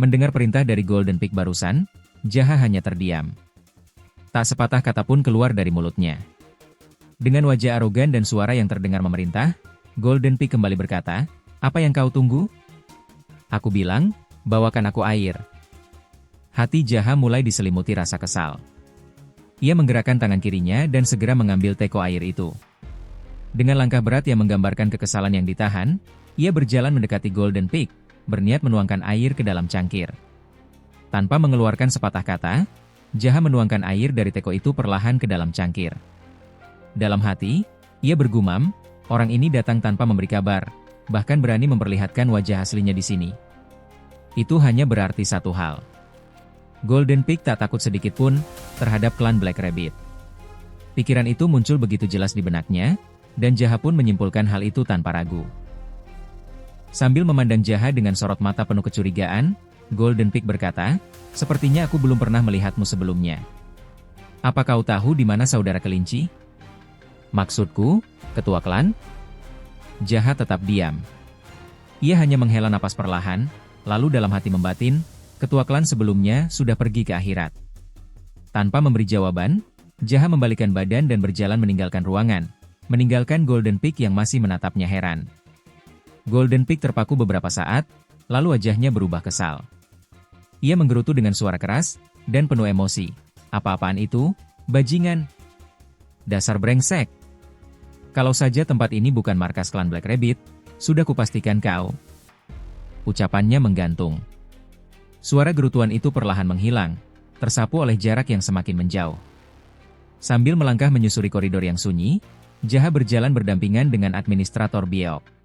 Mendengar perintah dari Golden Peak barusan, Jaha hanya terdiam. Tak sepatah kata pun keluar dari mulutnya. Dengan wajah arogan dan suara yang terdengar memerintah, Golden Peak kembali berkata, "Apa yang kau tunggu?" "Aku bilang, bawakan aku air." Hati Jaha mulai diselimuti rasa kesal. Ia menggerakkan tangan kirinya dan segera mengambil teko air itu. Dengan langkah berat yang menggambarkan kekesalan yang ditahan, ia berjalan mendekati Golden Peak, berniat menuangkan air ke dalam cangkir. Tanpa mengeluarkan sepatah kata, Jaha menuangkan air dari teko itu perlahan ke dalam cangkir. Dalam hati, ia bergumam, orang ini datang tanpa memberi kabar, bahkan berani memperlihatkan wajah aslinya di sini. Itu hanya berarti satu hal. Golden Peak tak takut sedikit pun terhadap klan Black Rabbit. Pikiran itu muncul begitu jelas di benaknya, dan Jaha pun menyimpulkan hal itu tanpa ragu. Sambil memandang Jaha dengan sorot mata penuh kecurigaan, Golden Peak berkata, "Sepertinya aku belum pernah melihatmu sebelumnya. Apa kau tahu di mana saudara kelinci?" "Maksudku, ketua klan?" Jaha tetap diam. Ia hanya menghela napas perlahan, lalu dalam hati membatin, ketua klan sebelumnya sudah pergi ke akhirat. Tanpa memberi jawaban, Jaha membalikan badan dan berjalan meninggalkan ruangan, meninggalkan Golden Peak yang masih menatapnya heran. Golden Peak terpaku beberapa saat, lalu wajahnya berubah kesal. Ia menggerutu dengan suara keras dan penuh emosi. "Apa-apaan itu, bajingan? Dasar brengsek! Kalau saja tempat ini bukan markas klan Black Rabbit, sudah kupastikan kau." Ucapannya menggantung. Suara gerutuan itu perlahan menghilang, tersapu oleh jarak yang semakin menjauh. Sambil melangkah menyusuri koridor yang sunyi, Jaha berjalan berdampingan dengan Administrator Biok.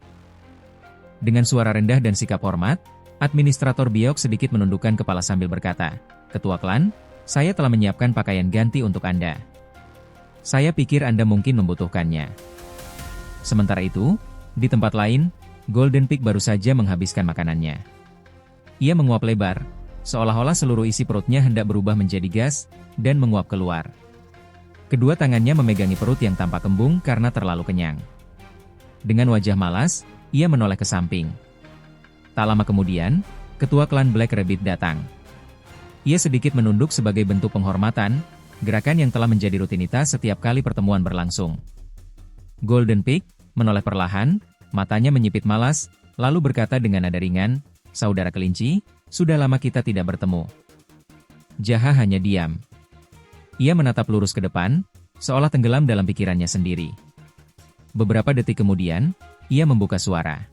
Dengan suara rendah dan sikap hormat, Administrator Biok sedikit menundukkan kepala sambil berkata, "Ketua klan, saya telah menyiapkan pakaian ganti untuk Anda. Saya pikir Anda mungkin membutuhkannya." Sementara itu, di tempat lain, Golden Peak baru saja menghabiskan makanannya. Ia menguap lebar, seolah-olah seluruh isi perutnya hendak berubah menjadi gas, dan menguap keluar. Kedua tangannya memegangi perut yang tampak kembung karena terlalu kenyang. Dengan wajah malas, ia menoleh ke samping. Tak lama kemudian, ketua klan Black Rabbit datang. Ia sedikit menunduk sebagai bentuk penghormatan, gerakan yang telah menjadi rutinitas setiap kali pertemuan berlangsung. Golden Peak menoleh perlahan, matanya menyipit malas, lalu berkata dengan nada ringan, "Saudara kelinci, sudah lama kita tidak bertemu." Jaha hanya diam. Ia menatap lurus ke depan, seolah tenggelam dalam pikirannya sendiri. Beberapa detik kemudian, ia membuka suara.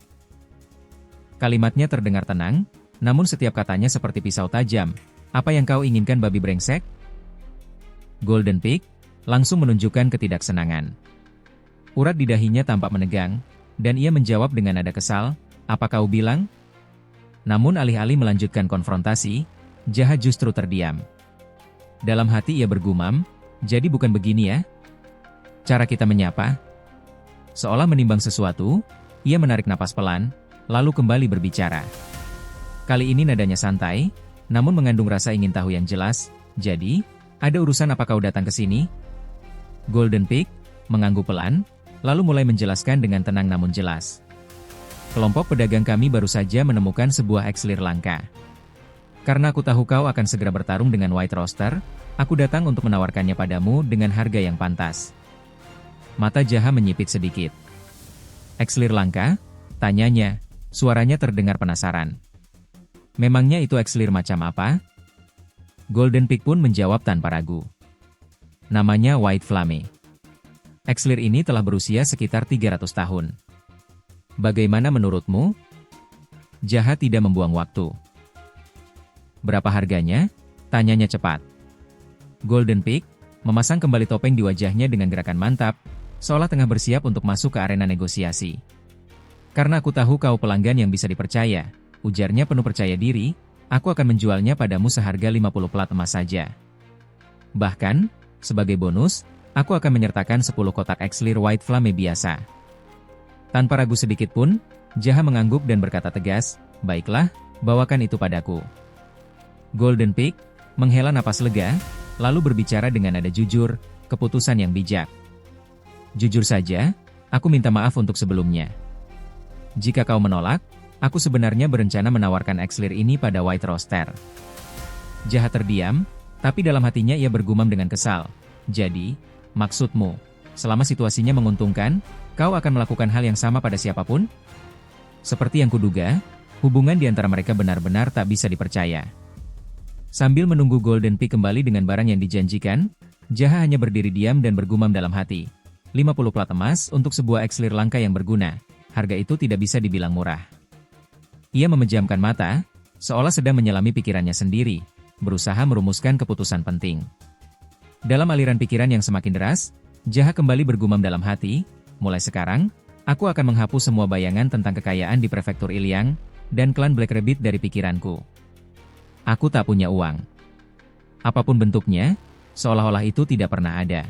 Kalimatnya terdengar tenang, namun setiap katanya seperti pisau tajam. "Apa yang kau inginkan, babi brengsek?" Golden Peak langsung menunjukkan ketidaksenangan. Urat di dahinya tampak menegang, dan ia menjawab dengan nada kesal, "Apa kau bilang?" Namun alih-alih melanjutkan konfrontasi, Jaha justru terdiam. Dalam hati ia bergumam, "Jadi bukan begini ya cara kita menyapa?" Seolah menimbang sesuatu, ia menarik napas pelan, lalu kembali berbicara. Kali ini nadanya santai, namun mengandung rasa ingin tahu yang jelas. "Jadi, ada urusan apa kau datang ke sini?" Golden Peak mengangguk pelan, lalu mulai menjelaskan dengan tenang namun jelas. "Kelompok pedagang kami baru saja menemukan sebuah elixir langka. Karena aku tahu kau akan segera bertarung dengan White Rooster, aku datang untuk menawarkannya padamu dengan harga yang pantas." Mata Jaha menyipit sedikit. "Elixir langka?" tanyanya, suaranya terdengar penasaran. "Memangnya itu elixir macam apa?" Golden Peak pun menjawab tanpa ragu. "Namanya White Flame. Elixir ini telah berusia sekitar 300 tahun. Bagaimana menurutmu?" Jaha tidak membuang waktu. "Berapa harganya?" tanyanya cepat. Golden Peak memasang kembali topeng di wajahnya dengan gerakan mantap, seolah tengah bersiap untuk masuk ke arena negosiasi. "Karena aku tahu kau pelanggan yang bisa dipercaya," ujarnya penuh percaya diri, "aku akan menjualnya padamu seharga 50 plat emas saja. Bahkan, sebagai bonus, aku akan menyertakan 10 kotak elixir White Flame biasa." Tanpa ragu sedikit pun, Jaha mengangguk dan berkata tegas, "Baiklah, bawakan itu padaku." Golden Peak menghela napas lega, lalu berbicara dengan nada jujur, "Keputusan yang bijak. Jujur saja, aku minta maaf untuk sebelumnya. Jika kau menolak, Aku sebenarnya berencana menawarkan Exlir ini pada White Roaster. Jaha terdiam, tapi dalam hatinya ia bergumam dengan kesal. Jadi, maksudmu, selama situasinya menguntungkan, kau akan melakukan hal yang sama pada siapapun? Seperti yang kuduga, hubungan di antara mereka benar-benar tak bisa dipercaya. Sambil menunggu Golden Peak kembali dengan barang yang dijanjikan, Jaha hanya berdiri diam dan bergumam dalam hati. 50 plat emas untuk sebuah Exlir langka yang berguna, harga itu tidak bisa dibilang murah. Ia memejamkan mata, seolah sedang menyelami pikirannya sendiri, berusaha merumuskan keputusan penting. Dalam aliran pikiran yang semakin deras, Jaha kembali bergumam dalam hati, mulai sekarang, aku akan menghapus semua bayangan tentang kekayaan di prefektur Iliang, dan klan Black Rabbit dari pikiranku. Aku tak punya uang. Apapun bentuknya, seolah-olah itu tidak pernah ada.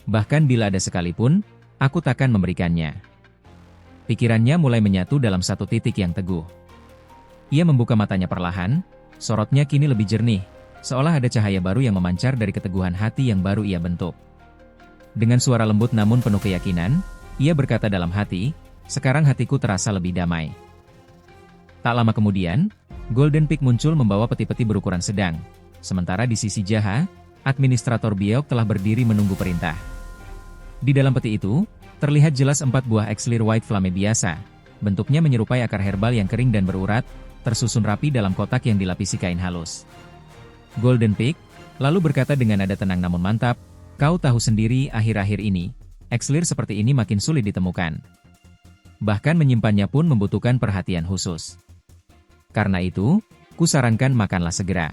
Bahkan bila ada sekalipun, aku takkan memberikannya. Pikirannya mulai menyatu dalam satu titik yang teguh. Ia membuka matanya perlahan, sorotnya kini lebih jernih, seolah ada cahaya baru yang memancar dari keteguhan hati yang baru ia bentuk. Dengan suara lembut namun penuh keyakinan, ia berkata dalam hati, sekarang hatiku terasa lebih damai. Tak lama kemudian, Golden Peak muncul membawa peti-peti berukuran sedang. Sementara di sisi Jaha, Administrator Biok telah berdiri menunggu perintah. Di dalam peti itu, terlihat jelas 4 buah Exlir White Flame biasa. Bentuknya menyerupai akar herbal yang kering dan berurat, tersusun rapi dalam kotak yang dilapisi kain halus. Golden Peak lalu berkata dengan nada tenang namun mantap, kau tahu sendiri akhir-akhir ini, Exlir seperti ini makin sulit ditemukan. Bahkan menyimpannya pun membutuhkan perhatian khusus. Karena itu, kusarankan makanlah segera.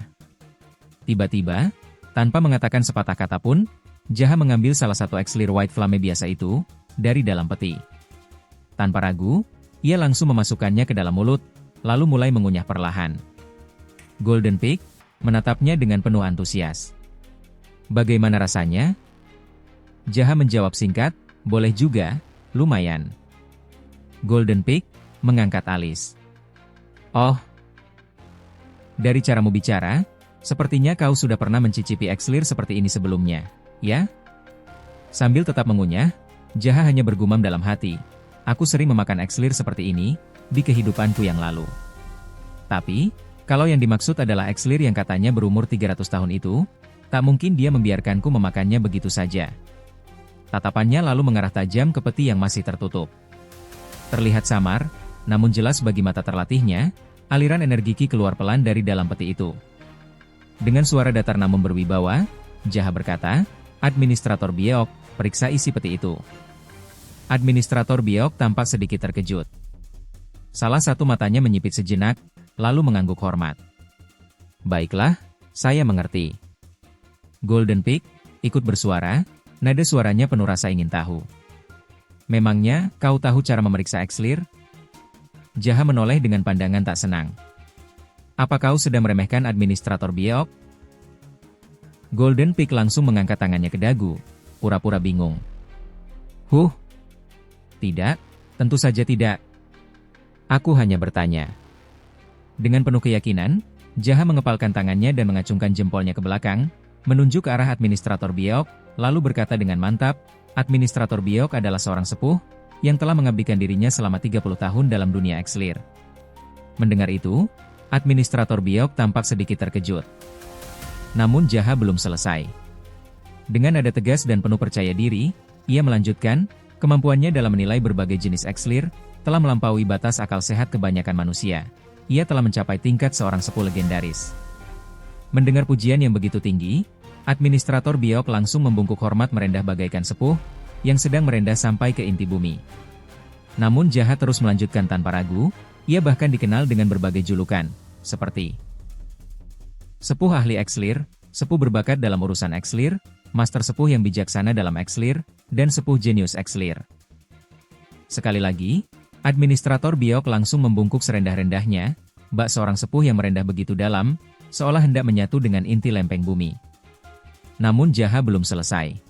Tiba-tiba, tanpa mengatakan sepatah kata pun, Jaha mengambil salah satu Exlir White Flame biasa itu, dari dalam peti. Tanpa ragu, ia langsung memasukkannya ke dalam mulut, lalu mulai mengunyah perlahan. Golden Peak menatapnya dengan penuh antusias. Bagaimana rasanya? Jaha menjawab singkat, boleh juga, lumayan. Golden Peak mengangkat alis. Oh, dari caramu bicara, sepertinya kau sudah pernah mencicipi Exlir seperti ini sebelumnya, ya? Sambil tetap mengunyah, Jaha hanya bergumam dalam hati, aku sering memakan Exlir seperti ini, di kehidupanku yang lalu. Tapi, kalau yang dimaksud adalah Exlir yang katanya berumur 300 tahun itu, tak mungkin dia membiarkanku memakannya begitu saja. Tatapannya lalu mengarah tajam ke peti yang masih tertutup. Terlihat samar, namun jelas bagi mata terlatihnya, aliran energi Ki keluar pelan dari dalam peti itu. Dengan suara datar namun berwibawa, Jaha berkata, Administrator Biok, periksa isi peti itu. Administrator Biok tampak sedikit terkejut. Salah satu matanya menyipit sejenak, lalu mengangguk hormat. Baiklah, saya mengerti. Golden Peak ikut bersuara, nada suaranya penuh rasa ingin tahu. Memangnya, kau tahu cara memeriksa Exlir? Jaha menoleh dengan pandangan tak senang. Apa kau sedang meremehkan Administrator Biok? Golden Peak langsung mengangkat tangannya ke dagu, pura-pura bingung. Tidak, tentu saja tidak. Aku hanya bertanya. Dengan penuh keyakinan, Jaha mengepalkan tangannya dan mengacungkan jempolnya ke belakang, menunjuk ke arah Administrator Biok, lalu berkata dengan mantap, Administrator Biok adalah seorang sepuh, yang telah mengabdikan dirinya selama 30 tahun dalam dunia Exlir. Mendengar itu, Administrator Biok tampak sedikit terkejut. Namun Jaha belum selesai. Dengan nada tegas dan penuh percaya diri, ia melanjutkan, kemampuannya dalam menilai berbagai jenis Exlir, telah melampaui batas akal sehat kebanyakan manusia. Ia telah mencapai tingkat seorang sepuh legendaris. Mendengar pujian yang begitu tinggi, Administrator Biok langsung membungkuk hormat merendah bagaikan sepuh, yang sedang merendah sampai ke inti bumi. Namun Jaha terus melanjutkan tanpa ragu, ia bahkan dikenal dengan berbagai julukan, seperti Sepuh Ahli Exlir, Sepuh Berbakat dalam Urusan Exlir, Master Sepuh yang Bijaksana dalam Exlir, dan Sepuh Jenius Exlir. Sekali lagi, Administrator Biok langsung membungkuk serendah-rendahnya, bak seorang sepuh yang merendah begitu dalam, seolah hendak menyatu dengan inti lempeng bumi. Namun Jaha belum selesai.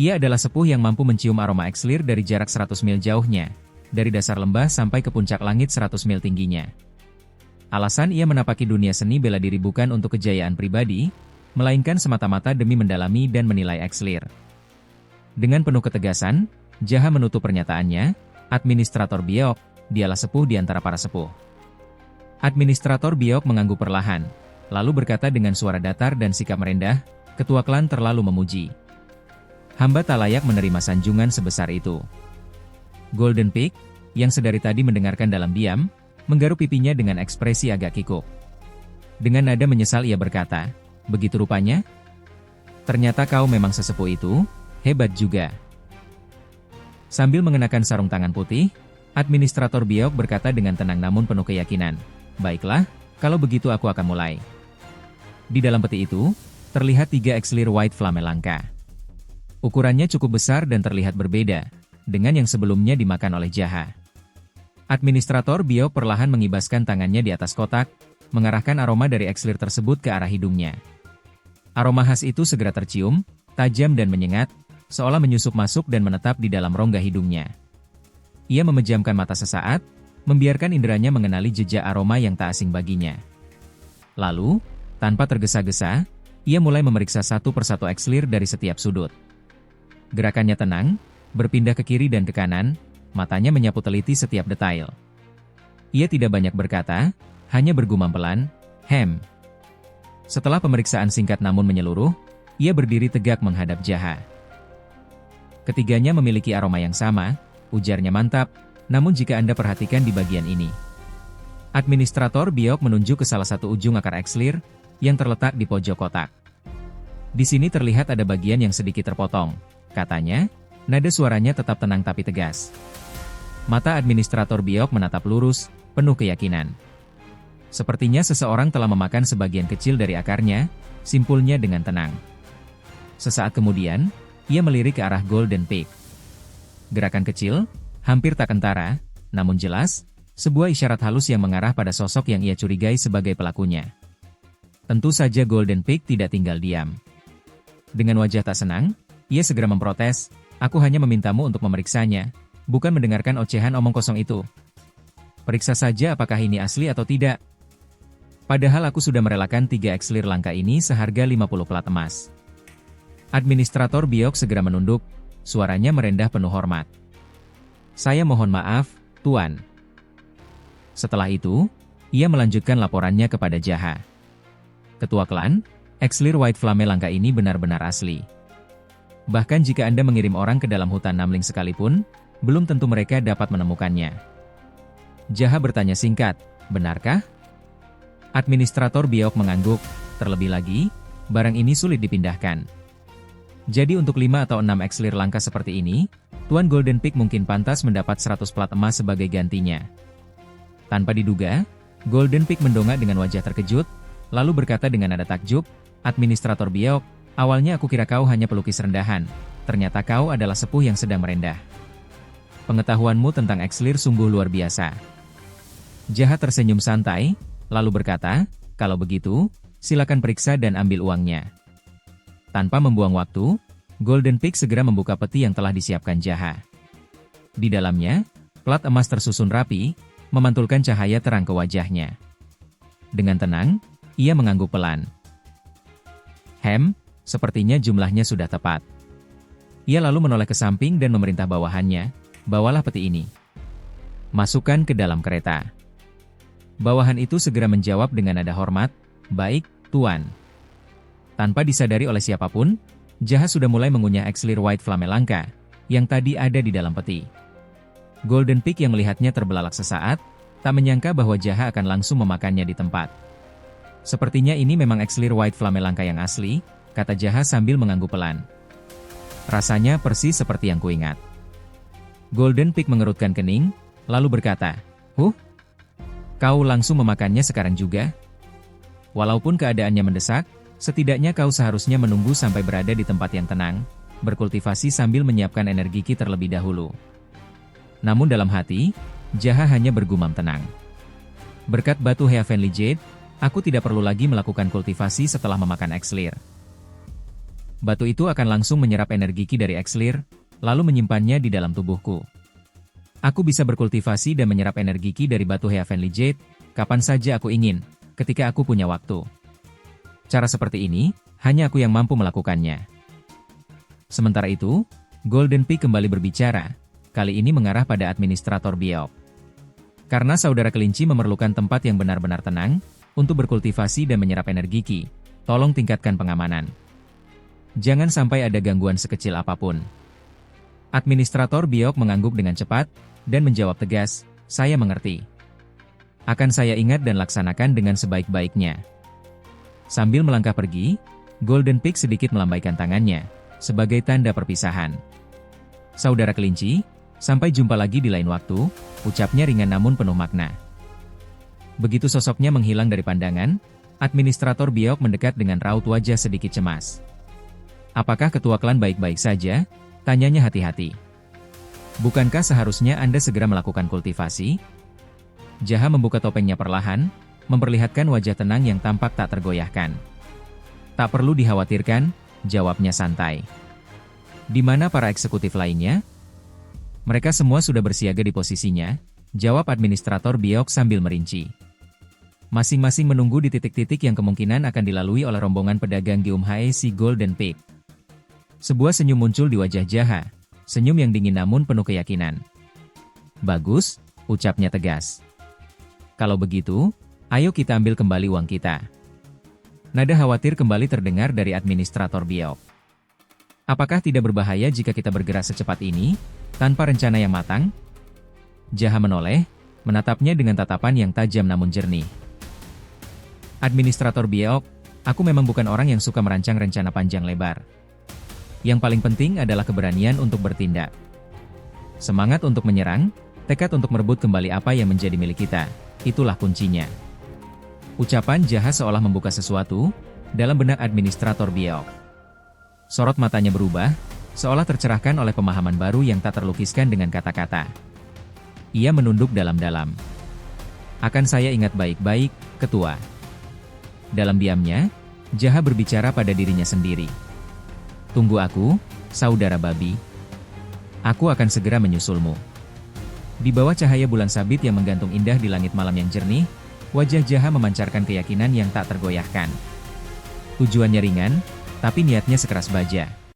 Ia adalah sepuh yang mampu mencium aroma Exlir dari jarak 100 mil jauhnya, dari dasar lembah sampai ke puncak langit 100 mil tingginya. Alasan ia menapaki dunia seni bela diri bukan untuk kejayaan pribadi, melainkan semata-mata demi mendalami dan menilai Exlir. Dengan penuh ketegasan, Jaha menutup pernyataannya, Administrator Biok, dialah sepuh di antara para sepuh. Administrator Biok mengangguk perlahan, lalu berkata dengan suara datar dan sikap merendah, ketua klan terlalu memuji. Hamba tak layak menerima sanjungan sebesar itu. Golden Peak, yang sedari tadi mendengarkan dalam diam, menggaruk pipinya dengan ekspresi agak kikuk. Dengan nada menyesal ia berkata, begitu rupanya? Ternyata kau memang sesepuh itu, hebat juga. Sambil mengenakan sarung tangan putih, Administrator Biok berkata dengan tenang namun penuh keyakinan, baiklah, kalau begitu aku akan mulai. Di dalam peti itu, terlihat 3 Exlir White Flame langka. Ukurannya cukup besar dan terlihat berbeda, dengan yang sebelumnya dimakan oleh Jaha. Administrator Biok perlahan mengibaskan tangannya di atas kotak, mengarahkan aroma dari Exlir tersebut ke arah hidungnya. Aroma khas itu segera tercium, tajam dan menyengat, seolah menyusup masuk dan menetap di dalam rongga hidungnya. Ia memejamkan mata sesaat, membiarkan inderanya mengenali jejak aroma yang tak asing baginya. Lalu, tanpa tergesa-gesa, ia mulai memeriksa satu persatu Exlir dari setiap sudut. Gerakannya tenang, berpindah ke kiri dan ke kanan, matanya menyapu teliti setiap detail. Ia tidak banyak berkata, hanya bergumam pelan, "Hem." Setelah pemeriksaan singkat namun menyeluruh, ia berdiri tegak menghadap Jaha. Ketiganya memiliki aroma yang sama, ujarnya mantap, namun jika Anda perhatikan di bagian ini. Administrator Biok menunjuk ke salah satu ujung akar Exlir, yang terletak di pojok kotak. Di sini terlihat ada bagian yang sedikit terpotong, katanya, nada suaranya tetap tenang tapi tegas. Mata Administrator Biok menatap lurus, penuh keyakinan. Sepertinya seseorang telah memakan sebagian kecil dari akarnya, simpulnya dengan tenang. Sesaat kemudian, ia melirik ke arah Golden Peak. Gerakan kecil, hampir tak kentara, namun jelas, sebuah isyarat halus yang mengarah pada sosok yang ia curigai sebagai pelakunya. Tentu saja Golden Peak tidak tinggal diam. Dengan wajah tak senang, ia segera memprotes, aku hanya memintamu untuk memeriksanya, bukan mendengarkan ocehan omong kosong itu. Periksa saja apakah ini asli atau tidak. Padahal aku sudah merelakan 3 Exlir langka ini seharga 50 plat emas. Administrator Biok segera menunduk, suaranya merendah penuh hormat. Saya mohon maaf, Tuan. Setelah itu, ia melanjutkan laporannya kepada Jaha. Ketua klan, Exlir White Flame langka ini benar-benar asli. Bahkan jika Anda mengirim orang ke dalam hutan Namling sekalipun, belum tentu mereka dapat menemukannya. Jaha bertanya singkat, benarkah? Administrator Biok mengangguk, terlebih lagi, barang ini sulit dipindahkan. Jadi untuk 5 atau 6 Exlir langka seperti ini, Tuan Golden Peak mungkin pantas mendapat 100 plat emas sebagai gantinya. Tanpa diduga, Golden Peak mendongak dengan wajah terkejut, lalu berkata dengan nada takjub, Administrator Biok, awalnya aku kira kau hanya pelukis rendahan, ternyata kau adalah sepuh yang sedang merendah. Pengetahuanmu tentang Exlir sungguh luar biasa. Jaha tersenyum santai, lalu berkata, kalau begitu, silakan periksa dan ambil uangnya. Tanpa membuang waktu, Golden Peak segera membuka peti yang telah disiapkan Jaha. Di dalamnya, plat emas tersusun rapi, memantulkan cahaya terang ke wajahnya. Dengan tenang, ia mengangguk pelan. Sepertinya jumlahnya sudah tepat. Ia lalu menoleh ke samping dan memerintah bawahannya, bawalah peti ini. Masukkan ke dalam kereta. Bawahan itu segera menjawab dengan nada hormat, baik, Tuan. Tanpa disadari oleh siapapun, Jaha sudah mulai mengunyah Exlir White Flame langka, yang tadi ada di dalam peti. Golden Peak yang melihatnya terbelalak sesaat, tak menyangka bahwa Jaha akan langsung memakannya di tempat. Sepertinya ini memang Exlir White Flame langka yang asli, kata Jaha sambil mengangguk pelan. Rasanya persis seperti yang kuingat. Golden Peak mengerutkan kening, lalu berkata, kau langsung memakannya sekarang juga? Walaupun keadaannya mendesak, setidaknya kau seharusnya menunggu sampai berada di tempat yang tenang, berkultivasi sambil menyiapkan energi ki terlebih dahulu. Namun dalam hati, Jaha hanya bergumam tenang. Berkat batu Heavenly Jade, aku tidak perlu lagi melakukan kultivasi setelah memakan Exlir. Batu itu akan langsung menyerap energi ki dari Exlir, lalu menyimpannya di dalam tubuhku. Aku bisa berkultivasi dan menyerap energi ki dari batu Heavenly Jade, kapan saja aku ingin, ketika aku punya waktu. Cara seperti ini, hanya aku yang mampu melakukannya. Sementara itu, Golden Peak kembali berbicara, kali ini mengarah pada Administrator Biok. Karena saudara kelinci memerlukan tempat yang benar-benar tenang, untuk berkultivasi dan menyerap energi Ki, tolong tingkatkan pengamanan. Jangan sampai ada gangguan sekecil apapun. Administrator Biok mengangguk dengan cepat, dan menjawab tegas, saya mengerti. Akan saya ingat dan laksanakan dengan sebaik-baiknya. Sambil melangkah pergi, Golden Pig sedikit melambaikan tangannya, sebagai tanda perpisahan. Saudara kelinci, sampai jumpa lagi di lain waktu, ucapnya ringan namun penuh makna. Begitu sosoknya menghilang dari pandangan, Administrator Biok mendekat dengan raut wajah sedikit cemas. Apakah ketua klan baik-baik saja? Tanyanya hati-hati. Bukankah seharusnya Anda segera melakukan kultivasi? Jaha membuka topengnya perlahan, memperlihatkan wajah tenang yang tampak tak tergoyahkan. Tak perlu dikhawatirkan, jawabnya santai. Di mana para eksekutif lainnya? Mereka semua sudah bersiaga di posisinya, jawab Administrator Biok sambil merinci. Masing-masing menunggu di titik-titik yang kemungkinan akan dilalui oleh rombongan pedagang Geumhae si Golden Pig. Sebuah senyum muncul di wajah Jaha, senyum yang dingin namun penuh keyakinan. Bagus, ucapnya tegas. Kalau begitu, ayo kita ambil kembali uang kita. Nada khawatir kembali terdengar dari Administrator Biok. Apakah tidak berbahaya jika kita bergerak secepat ini, tanpa rencana yang matang? Jaha menoleh, menatapnya dengan tatapan yang tajam namun jernih. Administrator Biok, aku memang bukan orang yang suka merancang rencana panjang lebar. Yang paling penting adalah keberanian untuk bertindak. Semangat untuk menyerang, tekad untuk merebut kembali apa yang menjadi milik kita, itulah kuncinya. Ucapan Jaha seolah membuka sesuatu dalam benak Administrator Biok. Sorot matanya berubah, seolah tercerahkan oleh pemahaman baru yang tak terlukiskan dengan kata-kata. Ia menunduk dalam-dalam. Akan saya ingat baik-baik, Ketua. Dalam diamnya, Jaha berbicara pada dirinya sendiri. Tunggu aku, saudara babi. Aku akan segera menyusulmu. Di bawah cahaya bulan sabit yang menggantung indah di langit malam yang jernih, wajah Jaha memancarkan keyakinan yang tak tergoyahkan. Tujuannya ringan, tapi niatnya sekeras baja.